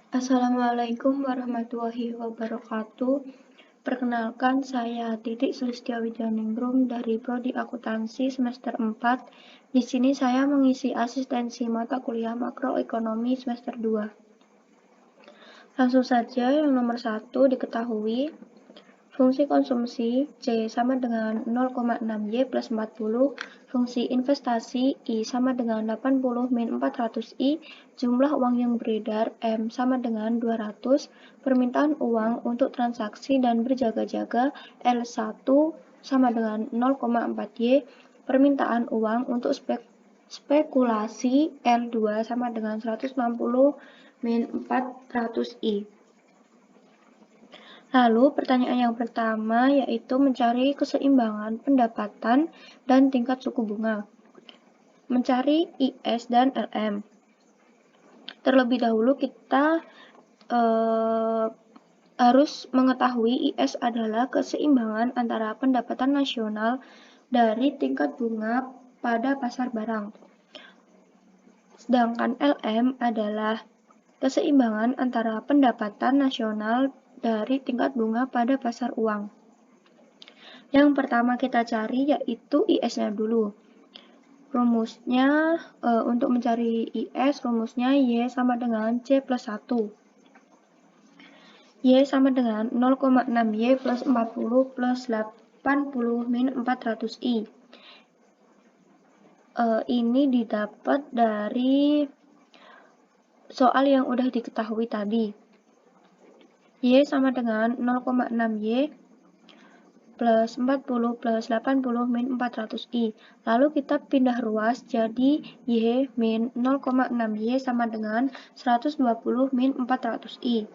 Assalamualaikum warahmatullahi wabarakatuh. Perkenalkan, saya Titik Sulistiawijaya-Ningrum dari Prodi Akuntansi semester 4. Di sini saya mengisi asistensi mata kuliah makroekonomi semester 2. Langsung saja, yang nomor 1 diketahui fungsi konsumsi C sama dengan 0,6Y plus 40, fungsi investasi I sama dengan 80 min 400I, jumlah uang yang beredar M sama dengan 200, permintaan uang untuk transaksi dan berjaga-jaga L1 sama dengan 0,4Y, permintaan uang untuk spekulasi L2 sama dengan 160 min 400I. Lalu, pertanyaan yang pertama yaitu mencari keseimbangan pendapatan dan tingkat suku bunga. Mencari IS dan LM. Terlebih dahulu kita harus mengetahui IS adalah keseimbangan antara pendapatan nasional dari tingkat bunga pada pasar barang. Sedangkan LM adalah keseimbangan antara pendapatan nasional dari tingkat bunga pada pasar uang. Yang pertama kita cari yaitu IS-nya dulu. Rumusnya, untuk mencari IS, rumusnya Y sama dengan C plus 1. Y sama dengan 0,6Y plus 40 plus 80 min 400I. Ini didapat dari soal yang udah diketahui tadi. Y sama dengan 0,6Y plus 40 plus 80 min 400I. Lalu kita pindah ruas jadi Y min 0,6Y sama dengan 120 min 400I.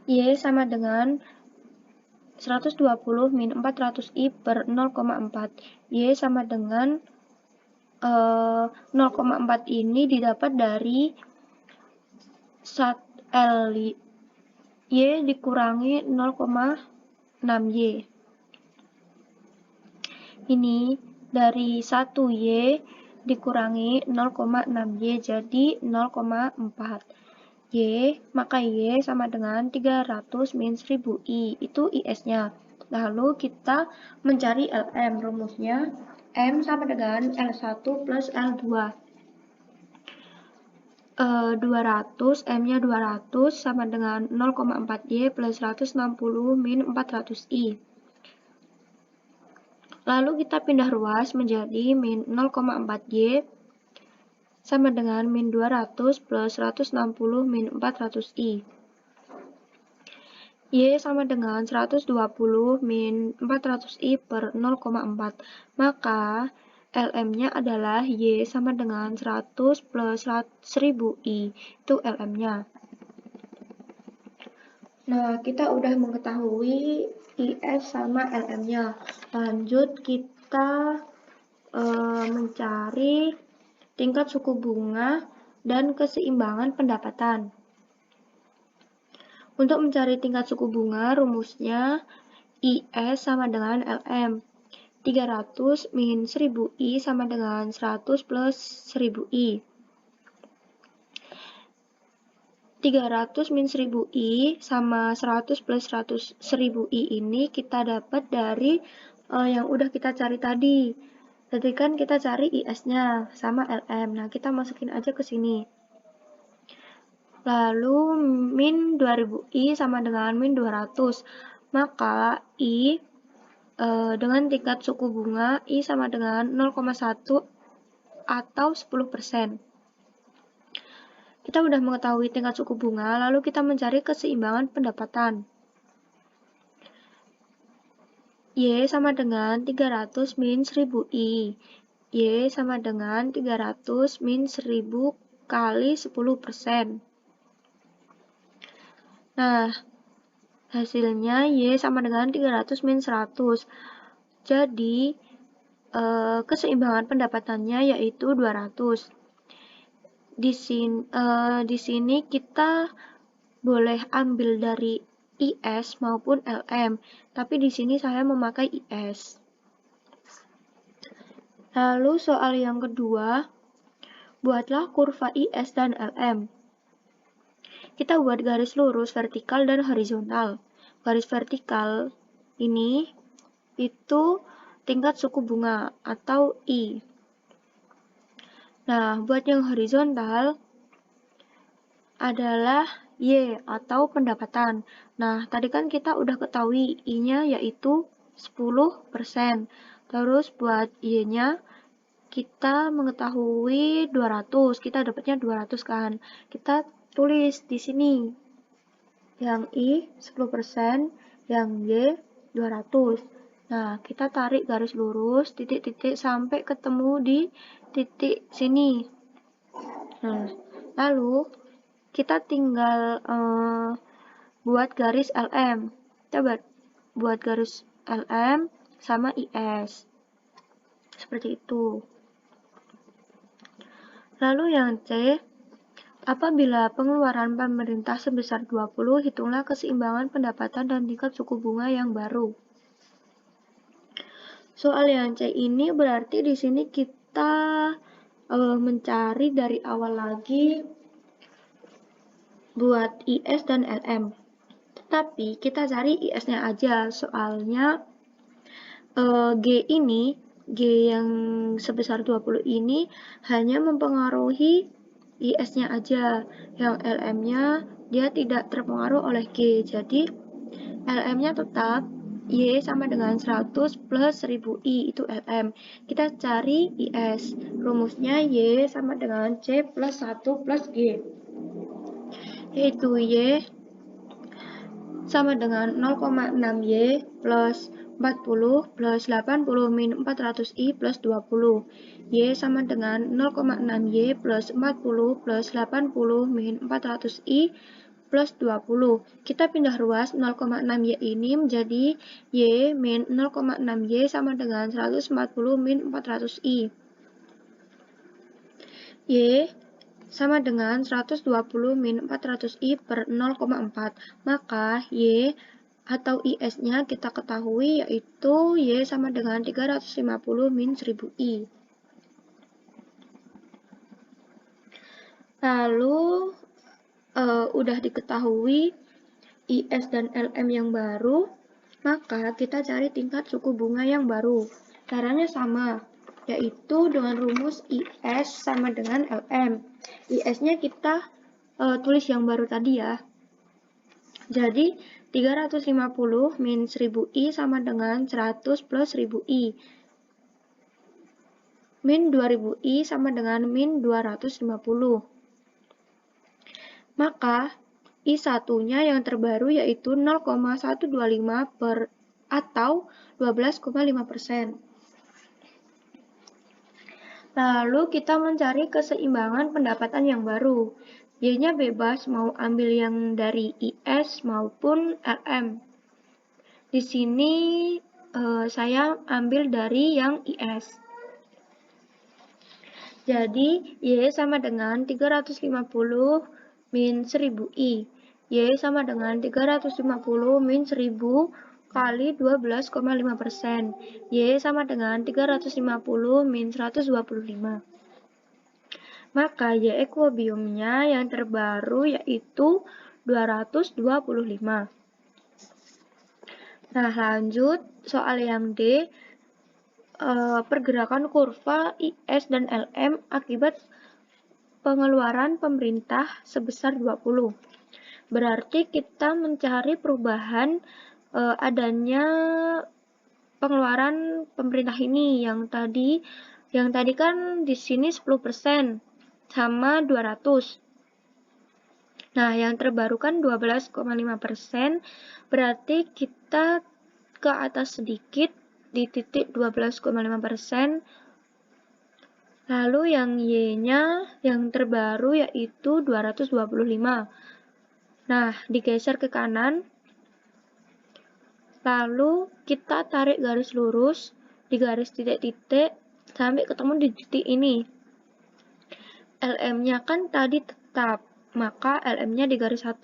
Y sama dengan 120 min 400I per 0,4. Y sama dengan 0,4 ini didapat dari L Y dikurangi 0,6Y. Ini dari 1Y dikurangi 0,6Y jadi 0,4. Y, maka Y sama dengan 300 min 1000I, itu IS-nya. Lalu kita mencari LM, rumusnya M sama dengan L1 plus L2. 200, M-nya 200 sama dengan 0,4Y plus 160 min 400I. Lalu kita pindah ruas menjadi min 0,4Y sama dengan min 200 plus 160 min 400I. Y sama dengan 120 min 400I per 0,4. Maka LM-nya adalah Y sama dengan 100 plus 1000I. Itu LM-nya. Nah, kita udah mengetahui IS sama LM-nya. Lanjut kita mencari tingkat suku bunga dan keseimbangan pendapatan. Untuk mencari tingkat suku bunga, rumusnya IS sama dengan LM. 300 min 1000I sama dengan 100 plus 1000I. 300 min 1000I sama 100 plus 1000I ini kita dapat dari yang udah kita cari tadi. Tadi kan kita cari IS-nya sama LM. Nah, kita masukin aja ke sini. Lalu min 2000I sama dengan min 200. Maka I dengan tingkat suku bunga I sama dengan 0,1 atau 10%. Kita sudah mengetahui tingkat suku bunga, lalu kita mencari keseimbangan pendapatan. Y sama dengan 300 min 1000I. Y sama dengan 300 min 1000 kali 10%. Nah, hasilnya Y sama dengan 300 min 100. Jadi, keseimbangan pendapatannya yaitu 200. Di sini kita boleh ambil dari IS maupun LM, tapi di sini saya memakai IS. Lalu soal yang kedua, buatlah kurva IS dan LM. kita buat garis lurus vertikal dan horizontal. Garis vertikal ini itu tingkat suku bunga atau I. Nah, buat yang horizontal adalah Y atau pendapatan. Nah, tadi kan kita udah ketahui I-nya yaitu 10%. Terus buat Y-nya kita mengetahui 200, kita dapatnya 200 kan. Kita tulis di sini. Yang I 10%, yang Y 200. Nah, kita tarik garis lurus, titik-titik sampai ketemu di titik sini. Nah, lalu kita tinggal buat garis LM. Kita buat garis LM sama IS. Seperti itu. Lalu yang C, apabila pengeluaran pemerintah sebesar 20, hitunglah keseimbangan pendapatan dan tingkat suku bunga yang baru. Soal yang C ini berarti di sini kita mencari dari awal lagi buat IS dan LM. Tetapi kita cari IS-nya aja, soalnya G yang sebesar 20 ini hanya mempengaruhi IS-nya aja. Yang LM-nya dia tidak terpengaruh oleh G. Jadi LM-nya tetap Y sama dengan 100 plus 1000I, itu LM. Kita cari IS. Rumusnya Y sama dengan C plus 1 plus G. Yaitu Y sama dengan 0,6Y plus 40 plus 80 min 400I plus 20. Y sama dengan 0,6Y plus 40 plus 80 min 400I plus 20. Kita pindah ruas 0,6Y ini menjadi Y min 0,6Y sama dengan 140 min 400I. Y sama dengan 120 min 400I per 0,4. Maka Y atau IS-nya kita ketahui yaitu Y sama dengan 350 min 1000I. Lalu udah diketahui IS dan LM yang baru, maka kita cari tingkat suku bunga yang baru. Caranya sama, yaitu dengan rumus IS sama dengan LM. IS-nya kita tulis yang baru tadi ya. Jadi 350 min 1000I sama dengan 100 plus 1000I. Min 2000I sama dengan min 250. Maka I1-nya yang terbaru yaitu 0,125 per atau 12,5%. Lalu kita mencari keseimbangan pendapatan yang baru. Y-nya bebas mau ambil yang dari IS maupun LM. Di sini saya ambil dari yang IS. Jadi Y sama dengan 350 min 1000I. Y sama dengan 350 min 1000 kali 12,5%. Y sama dengan 350 min 125. Maka Y ekuibiumnya yang terbaru yaitu 225. Nah, lanjut soal yang D. Pergerakan kurva IS dan LM akibat pengeluaran pemerintah sebesar 20. Berarti kita mencari perubahan adanya pengeluaran pemerintah ini. Yang tadi kan di sini 10% sama 200. Nah, yang terbaru kan 12,5%, berarti kita ke atas sedikit di titik 12,5%. Lalu yang Y-nya yang terbaru yaitu 225. Nah, digeser ke kanan. Lalu kita tarik garis lurus di garis titik-titik sampai ketemu di titik ini. LM-nya kan tadi tetap, maka LM-nya di garis 1.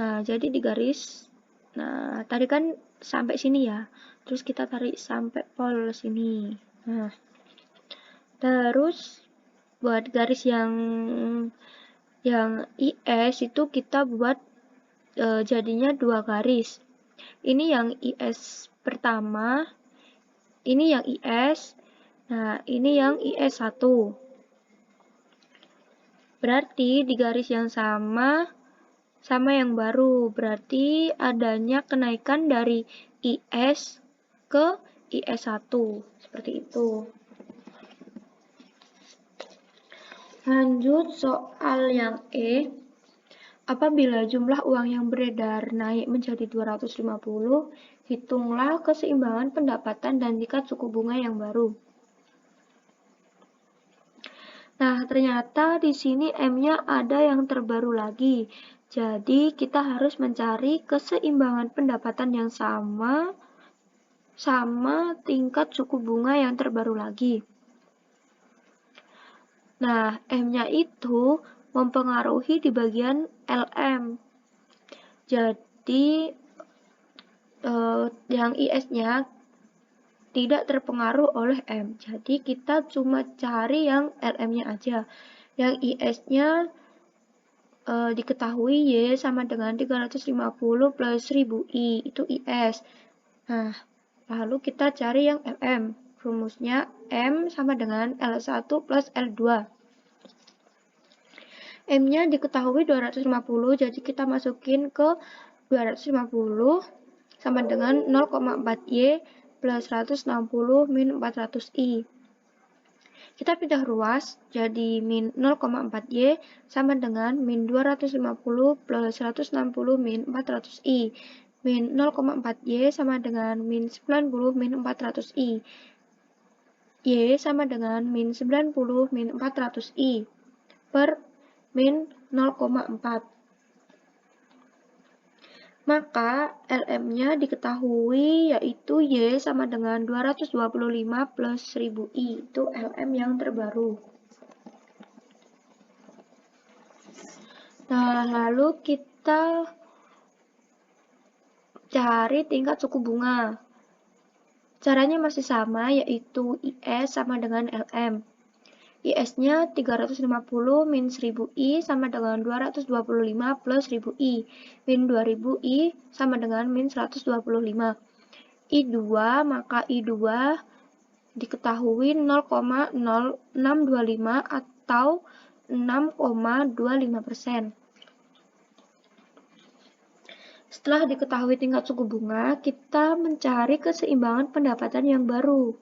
Nah, jadi di garis, nah tadi kan sampai sini ya. Terus kita tarik sampai pol sini. Nah, terus buat garis yang Yang IS itu kita buat jadinya 2 garis. Ini yang IS pertama, ini yang IS, nah ini yang IS1. Berarti di garis yang sama yang baru, berarti adanya kenaikan dari IS ke IS1, seperti itu. Lanjut soal yang E. Apabila jumlah uang yang beredar naik menjadi 250, hitunglah keseimbangan pendapatan dan tingkat suku bunga yang baru. Nah, ternyata di sini M-nya ada yang terbaru lagi. Jadi, kita harus mencari keseimbangan pendapatan yang sama tingkat suku bunga yang terbaru lagi. Nah, M-nya itu mempengaruhi di bagian LM. Jadi, yang IS-nya tidak terpengaruh oleh M. Jadi, kita cuma cari yang LM-nya aja. Yang IS-nya diketahui Y sama dengan 350 plus 1000 I, itu IS. Nah, lalu kita cari yang LM. Rumusnya M sama dengan L1 plus L2. M-nya diketahui 250, jadi kita masukin ke 250 sama dengan 0,4Y plus 160 min 400I. Kita pindah ruas, jadi min 0,4Y sama dengan min 250 plus 160 min 400I. Min 0,4Y sama dengan min 90 min 400I. Y sama dengan min 90 min 400I per min 0,4. Maka LM-nya diketahui yaitu Y sama dengan 225 plus 1000I. Itu LM yang terbaru. Nah, lalu kita cari tingkat suku bunga. Caranya masih sama, yaitu IS sama dengan LM. IS-nya 350 min 1000I sama dengan 225 plus 1000I. Min 2000I sama dengan min 125. I2, maka I2 diketahui 0,0625 atau 6,25%. Setelah diketahui tingkat suku bunga, kita mencari keseimbangan pendapatan yang baru.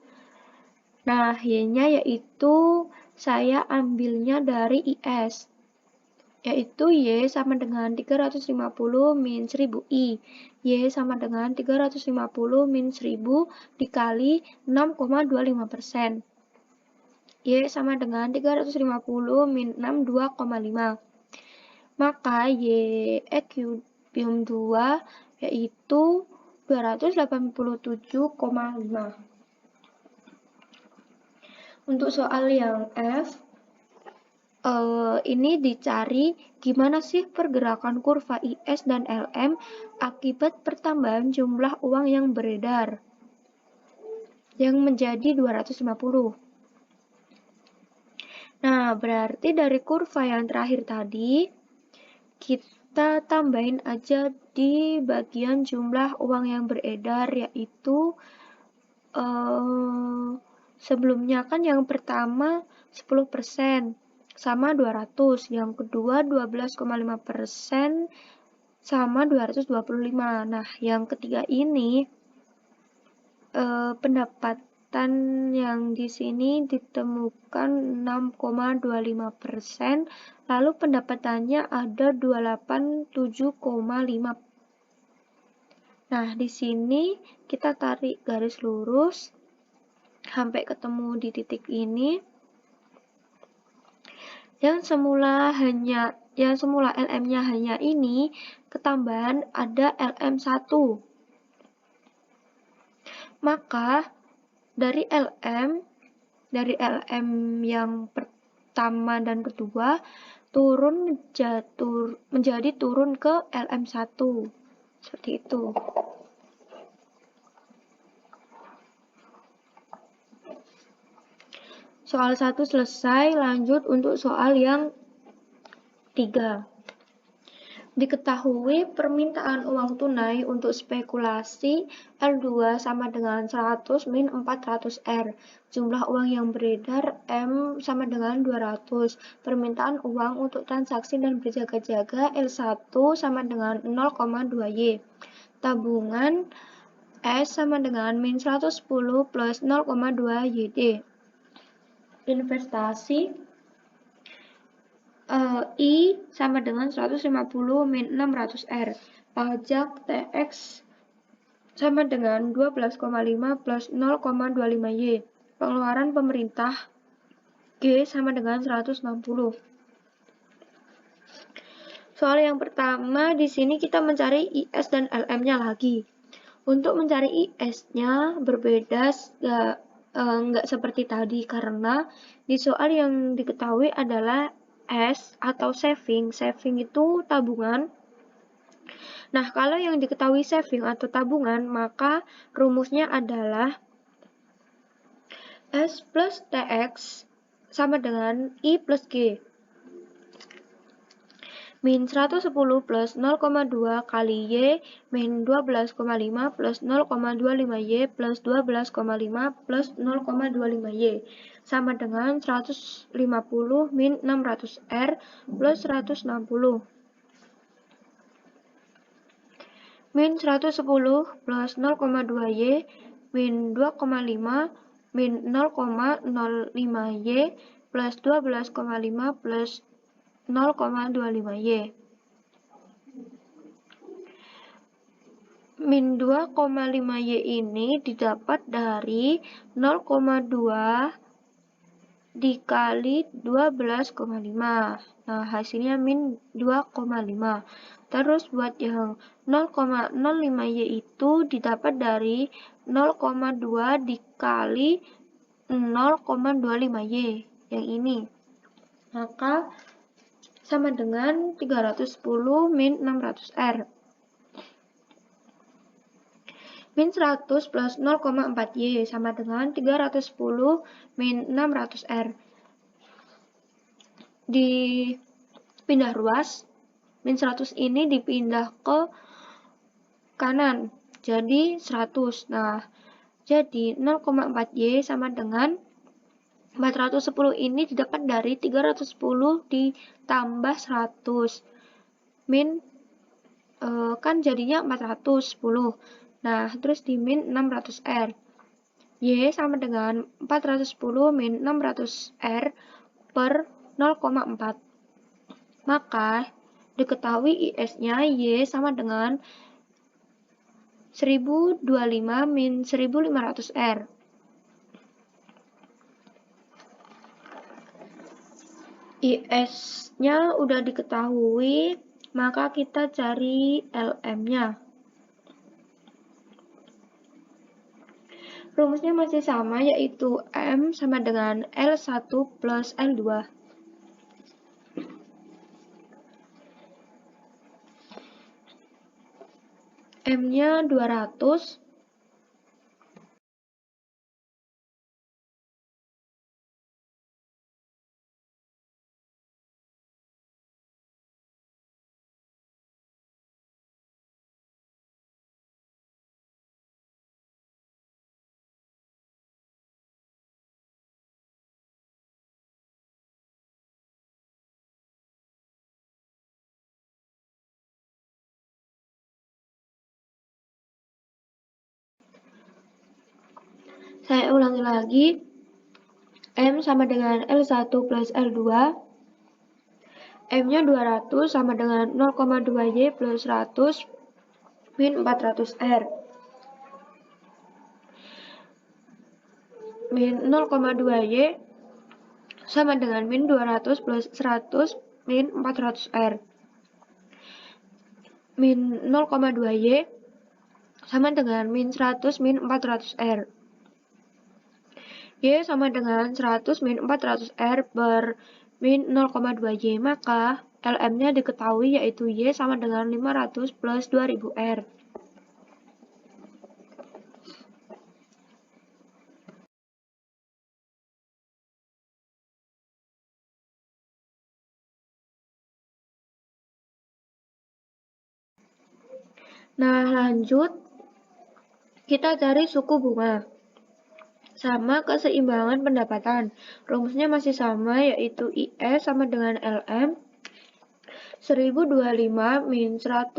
Nah, Y-nya yaitu saya ambilnya dari IS, yaitu Y sama dengan 350 min 1000I. Y sama dengan 350 min 1000 dikali 6,25%. Y sama dengan 350 min 6, 2,5. Maka Y ekuibium 2 yaitu 287,5. Untuk soal yang F, ini dicari gimana sih pergerakan kurva IS dan LM akibat pertambahan jumlah uang yang beredar yang menjadi 250. Nah, berarti dari kurva yang terakhir tadi, kita tambahin aja di bagian jumlah uang yang beredar, yaitu sebelumnya kan yang pertama 10% sama 200, yang kedua 12,5% sama 225. Nah, yang ketiga ini pendapatan yang di sini ditemukan 6,25%, lalu pendapatannya ada 287,5. Nah, di sini kita tarik garis lurus sampai ketemu di titik ini. Yang semula LM-nya hanya ini, ketambahan ada LM1. Maka dari LM yang pertama dan kedua menjadi turun ke LM1. Seperti itu. Soal 1 selesai, lanjut untuk soal yang 3. Diketahui permintaan uang tunai untuk spekulasi L2 sama dengan 100 min 400 R. Jumlah uang yang beredar M sama dengan 200. Permintaan uang untuk transaksi dan berjaga-jaga L1 sama dengan 0,2 Y. Tabungan S sama dengan min 110 plus 0,2 YD. Investasi I sama dengan 150 min 600 R. Pajak TX sama dengan 12,5 plus 0,25 Y. Pengeluaran pemerintah G sama dengan 160. Soal yang pertama, di sini kita mencari IS dan LM-nya lagi. Untuk mencari IS-nya berbeda, nggak seperti tadi, karena di soal yang diketahui adalah S atau saving. Saving itu tabungan. Nah, kalau yang diketahui saving atau tabungan, maka rumusnya adalah S plus TX sama dengan I plus G. Min 110 plus 0,2 kali Y min 12,5 plus 0,25 Y plus 12,5 plus 0,25 Y sama dengan 150 min 600 R plus 160. Min 110 plus 0,2 Y min 2,5 min 0,05 Y plus 12,5 plus 0,25 Y. Min 2,5 Y ini didapat dari 0,2 dikali 12,5. Nah, hasilnya min 2,5. Terus buat yang 0,05 Y itu didapat dari 0,2 dikali 0,25 Y yang ini. Maka sama dengan 310 min 600 R. Min 100 plus 0,4 Y sama dengan 310 min 600 R. Dipindah ruas, min 100 ini dipindah ke kanan, jadi 100. Nah, jadi 0,4 Y sama dengan 410 ini didapat dari 310 ditambah 100. Min kan jadinya 410. Nah, terus di min 600 R. Y sama dengan 410 min 600 R per 0,4. Maka diketahui IS-nya Y sama dengan 1025 min 1500 R. IS-nya udah diketahui, maka kita cari LM-nya. Rumusnya masih sama, yaitu M sama dengan L1 plus L2. M-nya 200. Saya ulangi lagi, M sama dengan L1 plus L2, M-nya 200 sama dengan 0,2 Y plus 100 min 400 R. Min 0,2 Y sama dengan min 200 plus 100 min 400 R. Min 0,2 Y sama dengan min 100 min 400 R. Y sama dengan 100 min 400 R per min 0,2 Y, maka LM-nya diketahui yaitu Y sama dengan 500 plus 2000 R. Nah, lanjut kita cari suku bunga. Sama keseimbangan pendapatan. Rumusnya masih sama, yaitu IS sama dengan LM 1025 min 100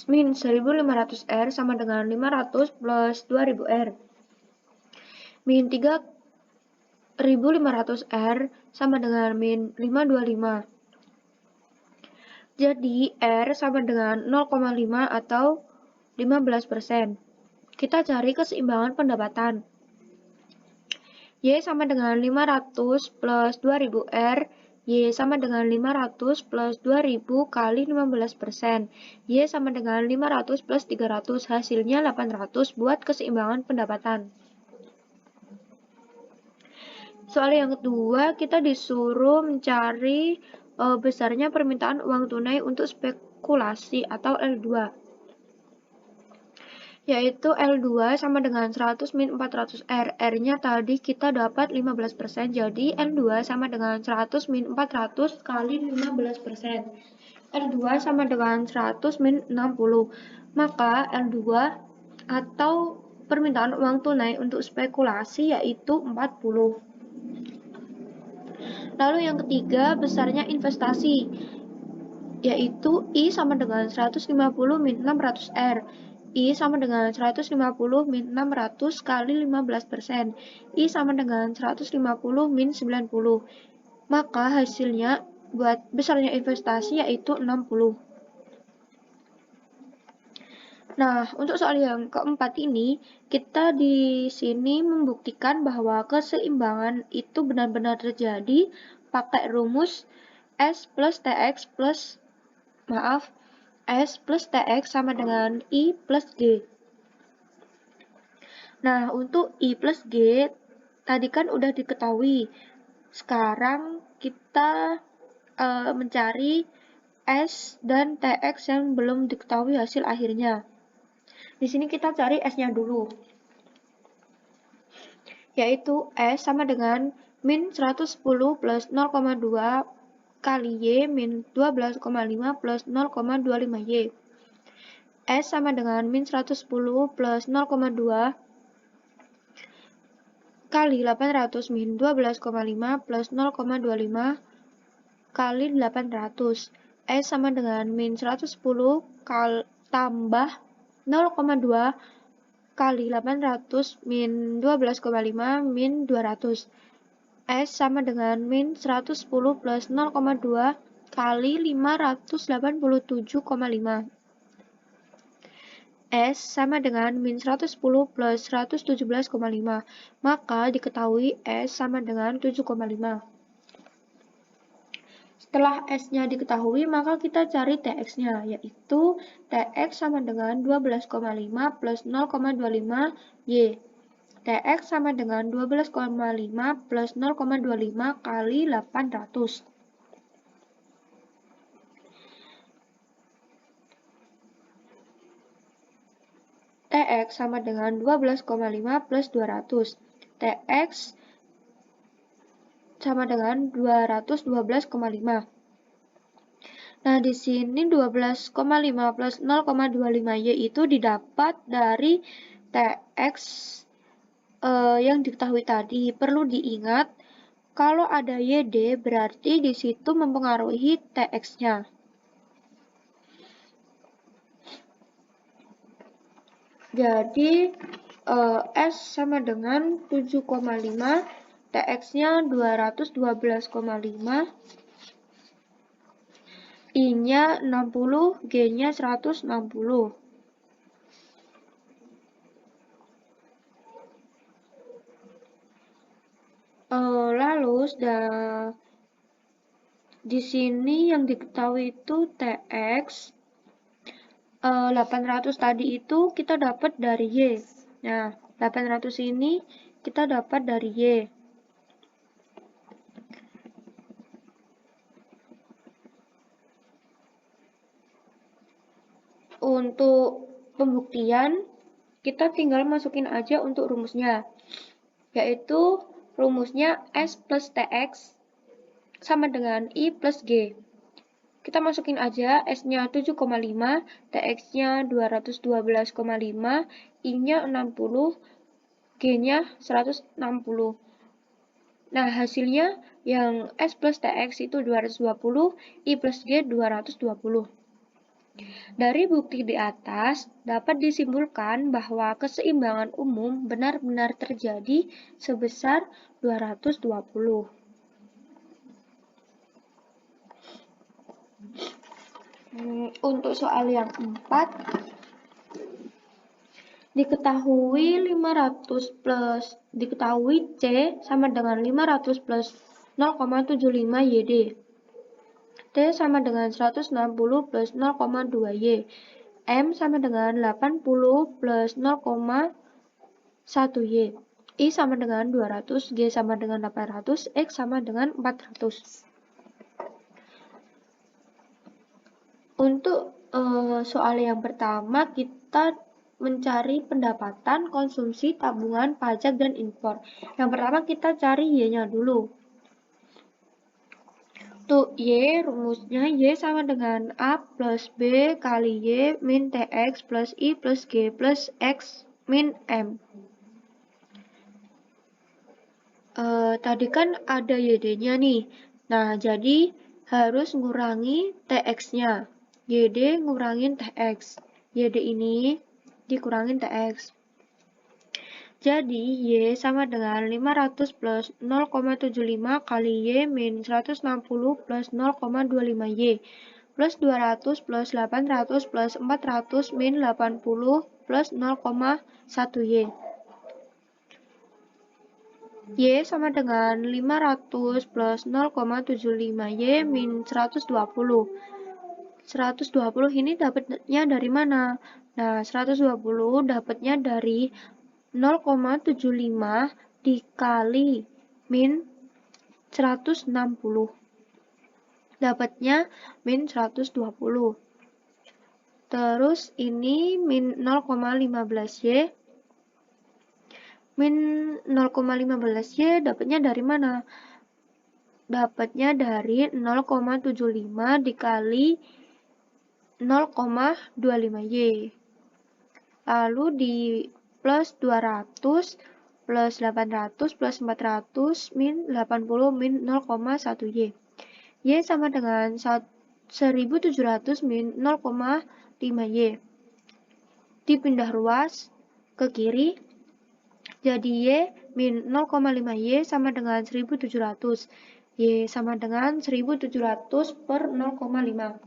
min 1500 R sama dengan 500 plus 2000 R. Min 3500 R sama dengan min 525. Jadi R sama dengan 0,5 atau 15%. Kita cari keseimbangan pendapatan. Y sama dengan 500 plus 2000 R. Y sama dengan 500 plus 2000 kali 15%. Y sama dengan 500 plus 300. Hasilnya 800 buat keseimbangan pendapatan. Soal yang kedua, kita disuruh mencari besarnya permintaan uang tunai untuk spekulasi atau L2. Yaitu L2 sama dengan 100 min 400 R. R-nya tadi kita dapat 15%, jadi L2 sama dengan 100 min 400 kali 15%. L2 sama dengan 100 min 60. Maka L2 atau permintaan uang tunai untuk spekulasi yaitu 40. Lalu yang ketiga, besarnya investasi, yaitu I sama dengan 150 min 600 R. I sama dengan 150 min 600 kali 15%. I sama dengan 150 min 90. Maka hasilnya buat besarnya investasi yaitu 60. Nah, untuk soal yang keempat ini, kita di sini membuktikan bahwa keseimbangan itu benar-benar terjadi pakai rumus S plus TX plus, S plus TX sama dengan I plus G. Nah, untuk I plus G, tadi kan udah diketahui. Sekarang kita mencari S dan TX yang belum diketahui hasil akhirnya. Di sini kita cari S-nya dulu, yaitu S sama dengan min 110 plus 0,2 kali Y min 12,5 plus 0,25 Y. S sama dengan min 110 plus 0,2 kali 800 min 12,5 plus 0,25 kali 800. S sama dengan min 110 tambah 0,2 kali 800 min 12,5 min 200. S sama dengan min 110 plus 0,2 kali 587,5. S sama dengan min 110 plus 117,5. Maka diketahui S sama dengan 7,5. Setelah S-nya diketahui, maka kita cari TX-nya, yaitu TX sama dengan 12,5 plus 0,25 Y. TX sama dengan 12,5 plus 0,25 kali 800. TX sama dengan 12,5 plus 200. TX sama dengan 212,5. Nah, di sini 12,5 plus 0,25Y itu didapat dari TX yang diketahui tadi. Perlu diingat, kalau ada YD berarti di situ mempengaruhi TX-nya. Jadi, S sama dengan 7,5, TX-nya 212,5, I-nya 60, G-nya 160. Lalu, di sini yang diketahui itu TX 800 tadi itu kita dapat dari Y. Nah, 800 ini kita dapat dari Y. Untuk pembuktian, kita tinggal masukin aja untuk rumusnya, yaitu rumusnya S plus TX sama dengan I plus G. Kita masukin aja S-nya 7,5, TX-nya 212,5, I-nya 60, G-nya 160. Nah, hasilnya yang S plus TX itu 220, I plus G 220. Dari bukti di atas, dapat disimpulkan bahwa keseimbangan umum benar-benar terjadi sebesar 220. Untuk soal yang 4, diketahui C sama dengan 500 plus 0,75 YD. T sama dengan 160 plus 0,2 Y. M sama dengan 80 plus 0,1 Y. I sama dengan 200, G sama dengan 800, X sama dengan 400. Untuk soal yang pertama, kita mencari pendapatan, konsumsi, tabungan, pajak, dan impor. Yang pertama kita cari Y-nya dulu. Untuk Y, rumusnya Y sama dengan A plus B kali Y min TX plus I plus G plus X min M. Tadi kan ada YD-nya nih. Nah, jadi harus ngurangi TX-nya. YD ngurangin TX. YD ini dikurangin TX. Jadi, Y sama dengan 500 plus 0,75 kali Y min 160 plus 0,25 Y. Plus 200 plus 800 plus 400 min 80 plus 0,1 Y. Y sama dengan 500 plus 0,75 Y min 120. 120 ini dapatnya dari mana? Nah, 120 dapatnya dari 0,75 dikali min 160. Dapatnya min 120. Terus ini min 0,15 Y. Min 0,15 Y dapatnya dari mana? Dapatnya dari 0,75 dikali 0,25 Y. Lalu di plus 200 plus 800 plus 400 min 80 min 0,1 Y. Y sama dengan 1700 min 0,5 Y. Dipindah ruas ke kiri, jadi Y min 0,5 Y sama dengan 1700. Y sama dengan 1700 per 0,5.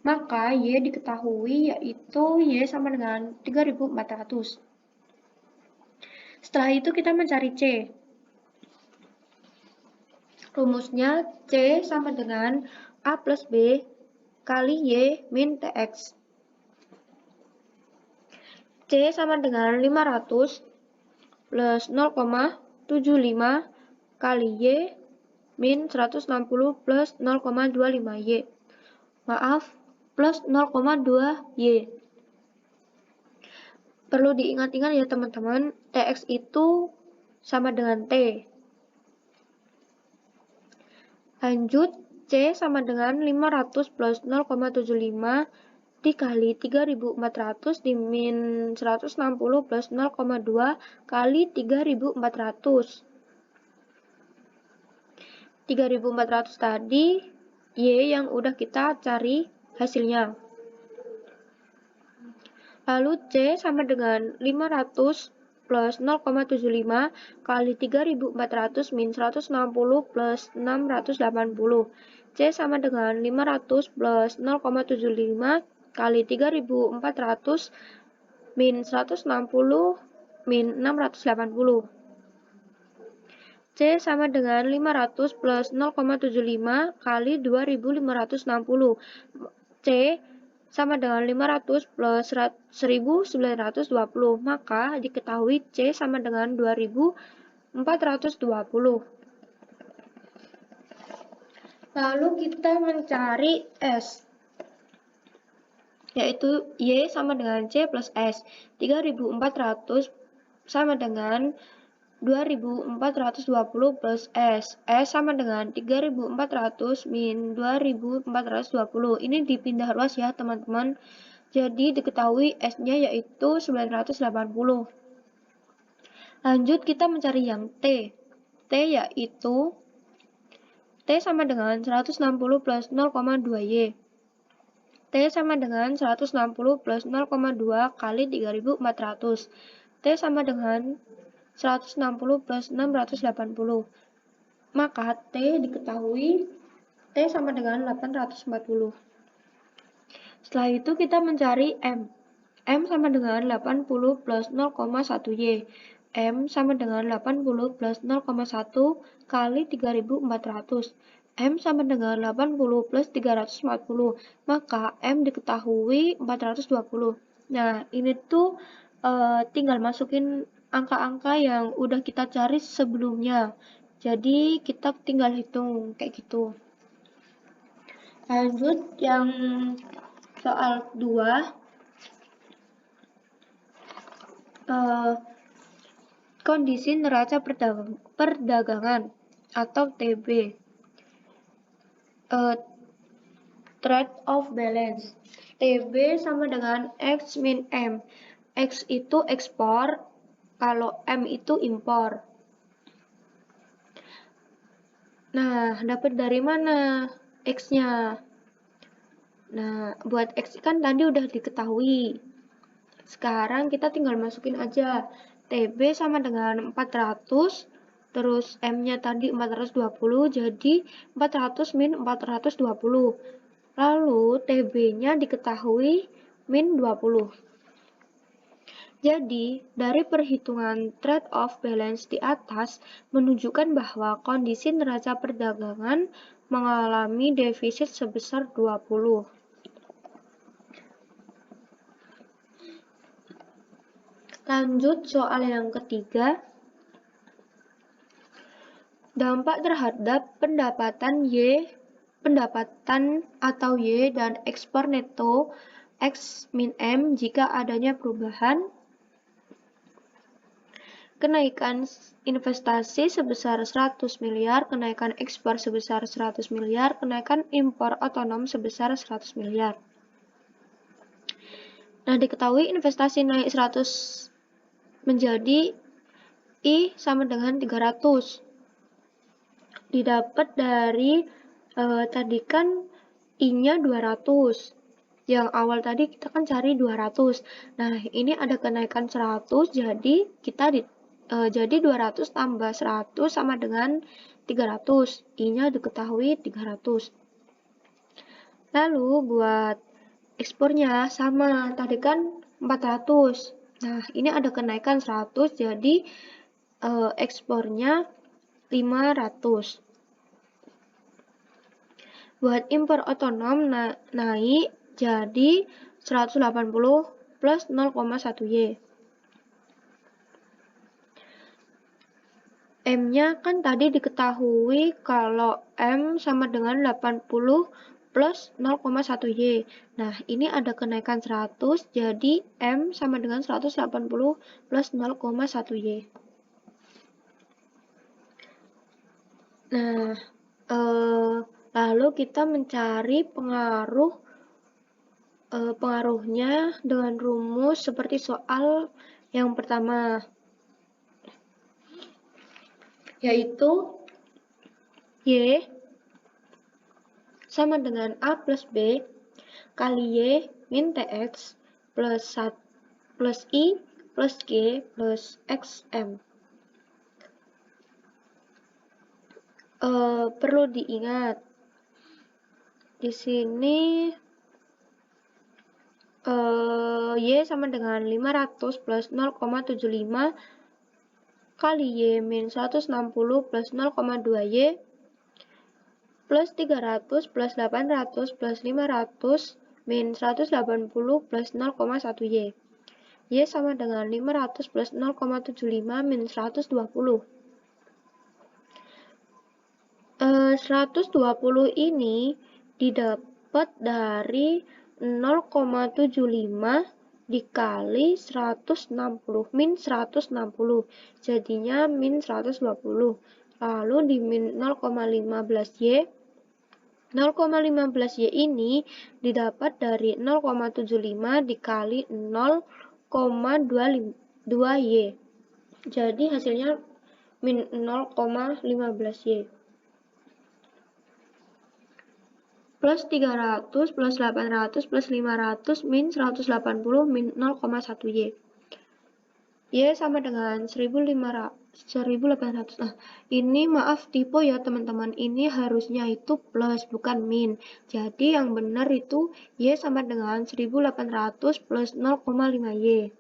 Maka Y diketahui yaitu Y sama dengan 3400. Setelah itu kita mencari C. Rumusnya C sama dengan A plus B kali Y min TX. C sama dengan 500 plus 0,75 kali Y min 160 plus 0,25 Y. Maaf, plus 0,2 Y. Perlu diingat-ingat ya teman-teman, TX itu sama dengan T. Lanjut, C sama dengan 500 plus 0,75 dikali 3400 di min 160 plus 0,2 kali 3400. 3400 tadi Y yang udah kita cari hasilnya. Lalu C sama dengan 500 plus 0,75 kali 3400 min 160 plus 680. C sama dengan 500 plus 0,75 kali 3400 min 160 min 680. C sama dengan 500 plus 0,75 kali 2560. C sama dengan 500 plus 1920. Maka diketahui C sama dengan 2420. Lalu kita mencari S, yaitu Y sama dengan C plus S. 3400 sama dengan 2420 plus S. S sama dengan 3400 min 2420. Ini dipindah luas ya teman-teman. Jadi diketahui S-nya yaitu 980. Lanjut kita mencari yang T. T yaitu T sama dengan 160 plus 0,2Y. T sama dengan 160 plus 0,2 kali 3400. T sama dengan 160 plus 680. Maka T diketahui T sama dengan 840. Setelah itu kita mencari M. M sama dengan 80 plus 0,1Y. M sama dengan 80 plus 0,1 kali 3400. M sama dengan 80 plus 340. Maka M diketahui 420. Nah, ini tuh tinggal masukin angka-angka yang udah kita cari sebelumnya. Jadi kita tinggal hitung kayak gitu. Lanjut yang soal 2. Kondisi neraca perdagangan atau TB. Trade of balance. TB sama dengan X min M. X itu ekspor, kalau M itu impor. Nah, dapat dari mana X-nya? Nah, buat X kan tadi udah diketahui. Sekarang kita tinggal masukin aja. TB sama dengan 400, terus M-nya tadi 420, jadi 400 min 420. Lalu TB-nya diketahui min 20. Jadi, dari perhitungan trade of balance di atas menunjukkan bahwa kondisi neraca perdagangan mengalami defisit sebesar 20. Lanjut soal yang ketiga. Dampak terhadap pendapatan atau Y dan ekspor neto X min M jika adanya perubahan. Kenaikan investasi sebesar 100 miliar, kenaikan ekspor sebesar 100 miliar, kenaikan impor otonom sebesar 100 miliar. Nah, diketahui investasi naik 100 menjadi I sama dengan 300. Didapat dari tadi kan I-nya 200. Yang awal tadi kita kan cari 200. Nah, ini ada kenaikan 100, jadi kita jadi 200 tambah 100 sama dengan 300. I-nya diketahui 300. Lalu buat ekspornya sama, tadi kan 400. Nah, ini ada kenaikan 100, jadi ekspornya 500. Buat impor otonom naik jadi 180 plus 0,1Y. M-nya kan tadi diketahui kalau M sama dengan 80 plus 0,1Y. Nah, ini ada kenaikan 100, jadi M sama dengan 180 plus 0,1Y. Nah, lalu kita mencari pengaruhnya dengan rumus seperti soal yang pertama, yaitu Y sama dengan A plus B kali Y min TX plus I plus G plus XM. Perlu diingat, di sini Y sama dengan 500 plus 0,75 kali Y min 160 plus 0,2Y plus 300 plus 800 plus 500 min 180 plus 0,1Y. Y sama dengan 500 plus 0,75 min 120. 120 ini didapat dari 0,75 dikali 160, min 160, jadinya min 120. Lalu di min 0,15Y, 0,15Y ini didapat dari 0,75 dikali 0,22Y. Jadi hasilnya min 0,15Y. Plus 300, plus 800, plus 500, min 180, min 0,1Y. Y sama dengan 1800. Nah, ini maaf typo ya teman-teman. Ini harusnya itu plus, bukan min. Jadi yang benar itu Y sama dengan 1800 plus 0,5Y.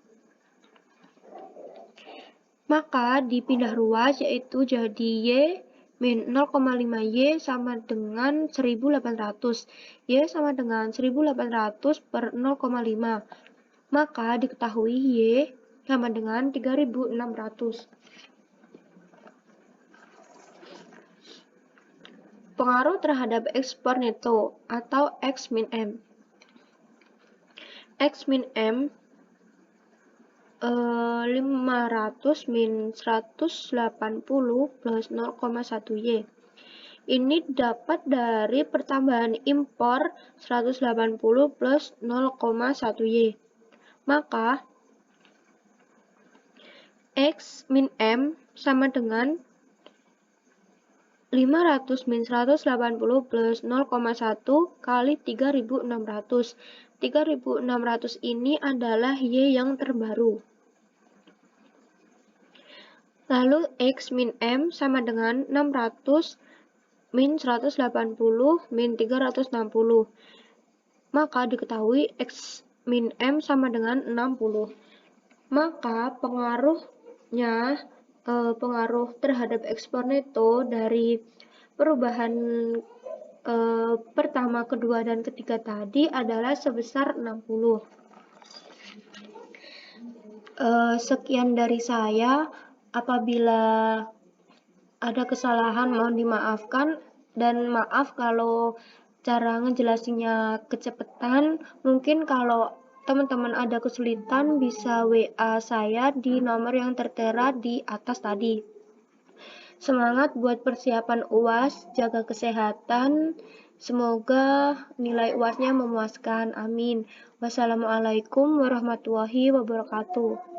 Maka dipindah ruas yaitu jadi Y min 0,5Y sama dengan 1800. Y sama dengan 1800 per 0,5. Maka diketahui Y sama dengan 3600. Pengaruh terhadap ekspor neto atau X min M. X min M 500 min 180 plus 0,1Y. Ini dapat dari pertambahan impor 180 plus 0,1Y. Maka X min M sama dengan 500 min 180 plus 0,1 kali 3600. 3600 ini adalah Y yang terbaru. Lalu X min M sama dengan 600 min 180 min 360. Maka diketahui X min M sama dengan 60. Maka pengaruh terhadap ekspor neto dari perubahan pertama, kedua, dan ketiga tadi adalah sebesar 60. Sekian dari saya. Apabila ada kesalahan mohon dimaafkan, dan maaf kalau cara ngejelasinnya kecepatan. Mungkin kalau teman-teman ada kesulitan bisa WA saya di nomor yang tertera di atas tadi. Semangat buat persiapan UAS, jaga kesehatan. Semoga nilai UASnya memuaskan. Amin. Wassalamualaikum warahmatullahi wabarakatuh.